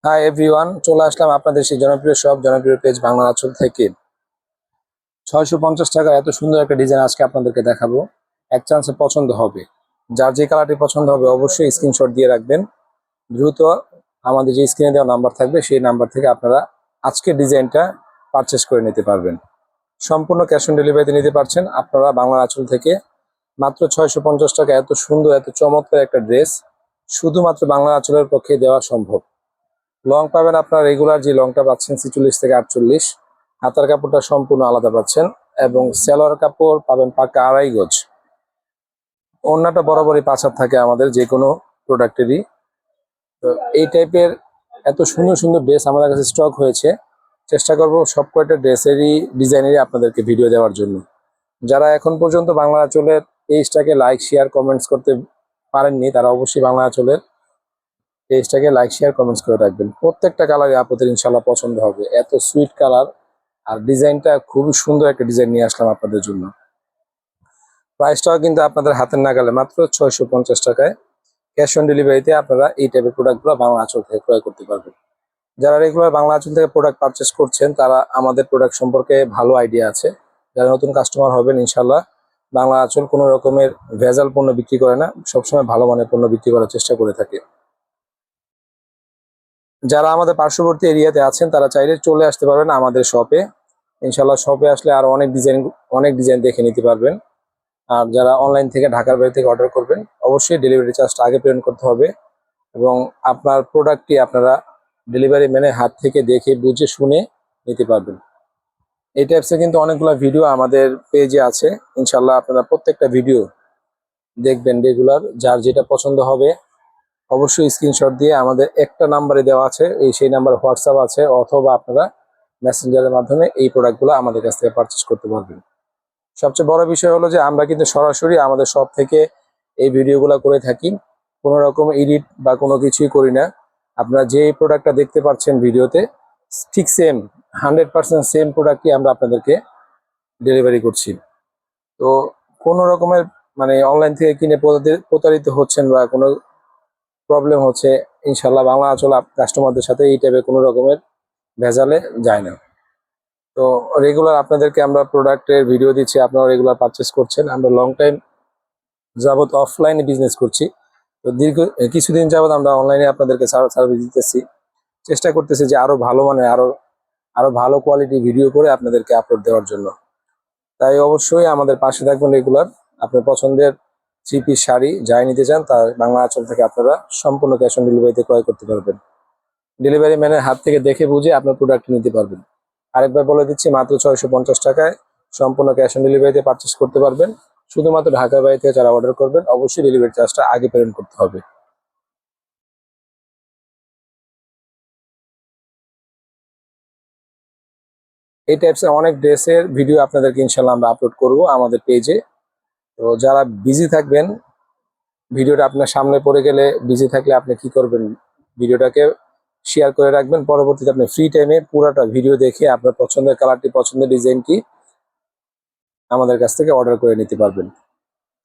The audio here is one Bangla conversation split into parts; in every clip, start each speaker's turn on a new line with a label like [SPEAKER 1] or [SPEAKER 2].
[SPEAKER 1] হাই এভরিওয়ান, চলে আসলাম আপনাদের সেই জনপ্রিয় শপ জনপ্রিয় পেজ বাংলা আঁচল থেকে। 650 টাকার এত সুন্দর একটা ডিজাইন আজকে আপনাদেরকে দেখাবো। এক চান্সে পছন্দ হবে। যার যে কালারটি পছন্দ হবে অবশ্যই স্ক্রিনশট দিয়ে রাখবেন। দ্রুত আমাদের যে স্ক্রিনে দেওয়া নাম্বার থাকবে সেই নাম্বার থেকে আপনারা আজকের ডিজাইনটা পারচেস করে নিতে পারবেন। সম্পূর্ণ ক্যাশ অন ডেলিভারিতে নিতে পারছেন আপনারা বাংলা আঁচল থেকে। মাত্র 650 টাকা এত সুন্দর এত চমৎকার একটা ড্রেস শুধুমাত্র বাংলা আঁচলের পক্ষে দেওয়া সম্ভব। লং পাবেন আপনার রেগুলার যে লংটা পাচ্ছেন 46 থেকে 48। হাতার কাপড়টা সম্পূর্ণ আলাদা পাচ্ছেন এবং সেলোয়ার কাপড় পাবেন পাক্কা 2.5 গজ। ওড়নাটা বরাবরই 5 হাত থাকে আমাদের যে কোনো প্রোডাক্টেরই। তো এই টাইপের এত সুন্দর সুন্দর ড্রেস আমাদের কাছে স্টক হয়েছে। চেষ্টা করব সব কয়টা ড্রেসেরই ডিজাইনেরই আপনাদেরকে ভিডিও দেওয়ার জন্য। যারা এখন পর্যন্ত বাংলা আঁচলের পেজটাকে লাইক শেয়ার কমেন্টস করতে পারেননি তারা অবশ্যই বাংলা আঁচলের পেজটাকে লাইক শেয়ার কমেন্টস করে রাখবেন। প্রত্যেকটা কালারই আপনাদের ইনশাল্লাহ পছন্দ হবে। এত সুইট কালার আর ডিজাইনটা খুবই সুন্দর একটা ডিজাইন নিয়ে আসলাম আপনাদের জন্য। প্রাইসটাও কিন্তু আপনাদের হাতের নাগালে মাত্র 650 টাকায়। ক্যাশ অন ডেলিভারিতে আপনারা এই টাইপের প্রোডাক্টগুলো বাংলা আঁচল থেকে ক্রয় করতে পারবেন। যারা রেগুলার বাংলা আঁচল থেকে প্রোডাক্ট পারচেস করছেন তারা আমাদের প্রোডাক্ট সম্পর্কে ভালো আইডিয়া আছে। যারা নতুন কাস্টমার হবেন ইনশাল্লাহ বাংলা আঁচল কোনো রকমের ভেজাল পণ্য বিক্রি করে না, সবসময় ভালো মানের পণ্য বিক্রি করার চেষ্টা করে থাকে। যারা আমাদের পার্শ্ববর্তী এরিয়াতে আছেন তারা চাইলে চলে আসতে পারবেন আমাদের শপে। ইনশাল্লাহ শপে আসলে আরো অনেক ডিজাইন দেখে নিতে পারবেন। আর যারা অনলাইন থেকে ঢাকার বাইরে থেকে অর্ডার করবেন অবশ্যই ডেলিভারি চার্জটা আগে পেমেন্ট করতে হবে এবং আপনার প্রোডাক্টটি আপনারা ডেলিভারি ম্যানের হাত থেকে দেখে বুঝে শুনে নিতে পারবেন। এই টাইপসে কিন্তু অনেকগুলো ভিডিও আমাদের পেজে আছে। ইনশাল্লাহ আপনারা প্রত্যেকটা ভিডিও দেখবেন রেগুলার। যার যেটা পছন্দ হবে অবশ্যই স্ক্রিনশট দিয়ে আমাদের একটা নাম্বারে দেওয়া আছে, সেই নাম্বার হোয়াটসঅ্যাপ আছে, অথবা আপনারা মেসেঞ্জারের মাধ্যমে এই প্রোডাক্টগুলো আমাদের কাছ থেকে পারচেস করতে পারবেন। সবচেয়ে বড় বিষয় হলো যে আমরা কিন্তু সরাসরি আমাদের শপ থেকে এই ভিডিওগুলো করে থাকি। কোনো রকম এডিট বা কোনো কিছুই করি না। আপনারা যে প্রোডাক্টটা দেখতে পাচ্ছেন ভিডিওতে ঠিক সেম 100% সেম প্রোডাক্টই আমরা আপনাদেরকে ডেলিভারি করছি। তো কোনো রকমের মানে অনলাইন থেকে কিনে প্রতারিত হচ্ছেন বা কোনো প্রবলেম হচ্ছে ইনশাল্লাহ বাংলা আঁচল কাস্টমারদের সাথে এই টাইপের কোনো রকমের ভেজালে যায় না। তো রেগুলার আপনাদেরকে আমরা প্রোডাক্টের ভিডিও দিচ্ছি, আপনারা রেগুলার পারচেস করছেন। আমরা লং টাইম যাবত অফলাইনে বিজনেস করছি, তো কিছুদিন যাবত আমরা অনলাইনে আপনাদেরকে সার্ভিস দিতেছি। চেষ্টা করতেছি যে আরো ভালো মানে আরো ভালো কোয়ালিটি ভিডিও করে আপনাদেরকে আপলোড দেওয়ার জন্য। তাই অবশ্যই আমাদের পাশে থাকবেন রেগুলার। আপনার পছন্দের 3 পিস শাড়ি যাই নিতে চান তার বাংলা আঁচল থেকে আপনারা সম্পূর্ণ ক্যাশ অন ডেলিভারিতে ক্রয় করতে পারবেন। ডেলিভারি ম্যানের হাত থেকে দেখে বুঝে আপনার প্রোডাক্ট নিতে পারবেন। আরেকবার বলে দিচ্ছি, মাত্র 650 টাকায় সম্পূর্ণ ক্যাশ অন ডেলিভারিতে পারচেস করতে পারবেন। শুধুমাত্র ঢাকার বাইরে থেকে যারা অর্ডার করবেন অবশ্যই ডেলিভারি চার্জটা আগে পেমেন্ট করতে হবে। এই টাইপসের অনেক ড্রেসের ভিডিও আপনাদেরকে ইনশাল্লাহ আমরা আপলোড করব আমাদের পেজে। তো যারা বিজি থাকবেন, ভিডিওটা আপনার সামনে পড়ে গেলে বিজি থাকলে আপনি কি করবেন, ভিডিওটাকে শেয়ার করে রাখবেন। পরবর্তীতে আপনি ফ্রি টাইমে পুরোটা ভিডিও দেখে আপনার পছন্দের কালারটি পছন্দের ডিজাইনটি আমাদের কাছ থেকে অর্ডার করে নিতে পারবেন।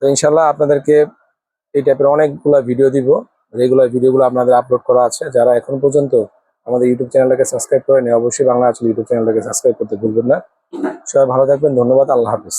[SPEAKER 1] তো ইনশাল্লাহ আপনাদেরকে এই টাইপের অনেকগুলো ভিডিও দিব। রেগুলার ভিডিওগুলো আপনাদের আপলোড করা আছে। যারা এখন পর্যন্ত আমাদের ইউটিউব চ্যানেলটাকে সাবস্ক্রাইব করেনি অবশ্যই বাংলা আঁচল ইউটিউব চ্যানেলটাকে সাবস্ক্রাইব করতে ভুলবেন না। সবাই ভালো থাকবেন, ধন্যবাদ, আল্লাহ হাফিজ।